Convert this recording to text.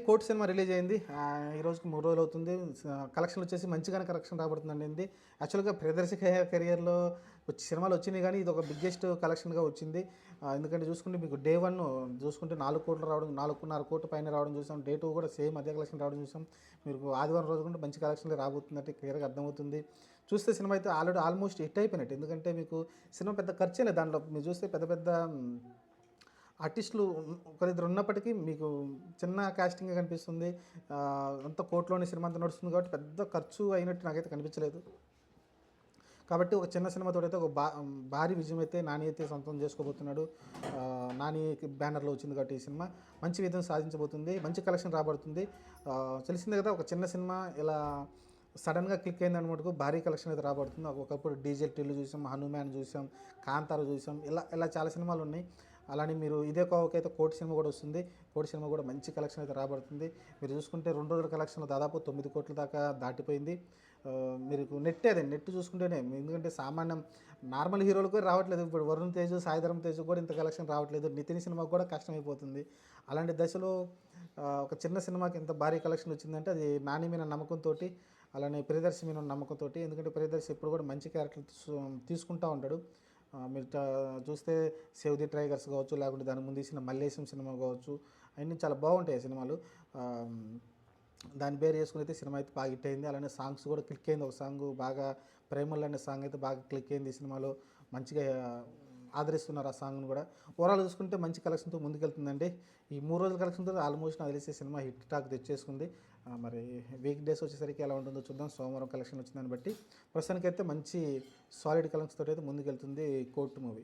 Court cinema release అయింది. ఈ రోజుకి 3 రోజులు అవుతుంది. కలెక్షన్ వచ్చేసి మంచిగానే కలెక్షన్ రాబడుతుందండి ఇది. యాక్చువల్‌గా ప్రియదర్శి కెరియర్‌లో సినిమాలు వచ్చినాయి గానీ, ఇది ఒక బిగ్గెస్ట్ కలెక్షన్‌గా వచ్చింది. ఎందుకంటే చూసుకుంటే మీకు డే 1 చూసుకుంటే 4,00,00,000 రావడం, 4,50,00,000 పైన రావడం చూసాం. డే 2 కూడా సేమ్ అదే కలెక్షన్ రావడం చూసాం. మీకు ఆదివారం రోజు కూడా మంచి కలెక్షన్‌లే రాబోతుందంటే క్లియర్‌గా అర్థమవుతుంది. చూస్తే సినిమా అయితే ఆల్మోస్ట్ హిట్ అయిపోయినట్టు. ఎందుకంటే మీకు సినిమా పెద్ద ఖర్చే లేదు దాంట్లో. మీరు చూస్తే పెద్ద పెద్ద ఆర్టిస్టులు ఒకరిద్దరు ఉన్నప్పటికీ మీకు చిన్న కాస్టింగే కనిపిస్తుంది. అంతా కోట్లోని సినిమా అంతా నడుస్తుంది కాబట్టి పెద్ద ఖర్చు అయినట్టు నాకైతే కనిపించలేదు. కాబట్టి ఒక చిన్న సినిమాతోటైతే ఒక భారీ విజయం అయితే నాని అయితే సొంతం చేసుకోబోతున్నాడు. నాని బ్యానర్‌లో వచ్చింది కాబట్టి ఈ సినిమా మంచి విజయం సాధించబోతుంది. మంచి కలెక్షన్ రాబడుతుంది. తెలిసిందే కదా, ఒక చిన్న సినిమా ఇలా సడన్‌గా క్లిక్ అయిందని మటుకు భారీ కలెక్షన్ అయితే రాబడుతుంది. ఒకప్పుడు డీజే టిల్లు చూసాం, హనుమాన్ చూసాం, కాంతార చూసాం, ఇలా చాలా సినిమాలు ఉన్నాయి. అలానే మీరు ఇదే కోవకైతే కోటి సినిమా కూడా వస్తుంది. కోటి సినిమా కూడా మంచి కలెక్షన్ అయితే రాబడుతుంది. మీరు చూసుకుంటే 2 రోజుల కలెక్షన్‌లో దాదాపు 9,00,00,000 దాకా దాటిపోయింది. మీకు నెట్ చూసుకుంటేనే, ఎందుకంటే సామాన్యం నార్మల్ హీరోలకు రావట్లేదు. ఇప్పుడు వరుణ్ తేజ్, సాయిధరమ్ తేజ్ కూడా ఇంత కలెక్షన్ రావట్లేదు. నితిన్ సినిమాకు కూడా కష్టమైపోతుంది. అలాంటి దశలో ఒక చిన్న సినిమాకి ఇంత భారీ కలెక్షన్ వచ్చిందంటే అది నాని మీద నమ్మకంతోటి, అలానే ప్రియదర్శి మీద నమ్మకంతోటి. ఎందుకంటే ప్రియదర్శి ఎప్పుడు కూడా మంచి క్యారెక్టర్ తీసుకుంటూ ఉంటాడు. మీరు చూస్తే సేవ్ ది టైగర్స్ కావచ్చు, లేకుంటే దాని ముందు తీసిన మల్లేశం సినిమా కావచ్చు, అన్నీ చాలా బాగుంటాయి సినిమాలు. దాని పేరు చేసుకుని అయితే సినిమా అయితే బాగా హిట్ అయింది. అలానే సాంగ్స్ కూడా క్లిక్ అయింది. ఒక సాంగ్ బాగా, ప్రేమలు అనే సాంగ్ అయితే బాగా క్లిక్ అయింది ఈ సినిమాలో. మంచిగా ఆదరిస్తున్నారు ఆ సాంగ్ను కూడా. ఓవరాల్ చూసుకుంటే మంచి కలెక్షన్తో ముందుకెళ్తుందండి. ఈ 3 రోజుల కలెక్షన్తో ఆల్మోస్ట్ నాకు తెలిసి సినిమా హిట్ టాక్ తెచ్చేసుకుంది. మరి వీక్ డేస్ వచ్చేసరికి ఎలా ఉంటుందో చూద్దాం. సోమవారం కలెక్షన్ వచ్చిందని బట్టి ప్రస్తుతానికైతే మంచి సాలిడ్ కలెక్షన్స్తో అయితే ముందుకెళ్తుంది కోర్టు మూవీ.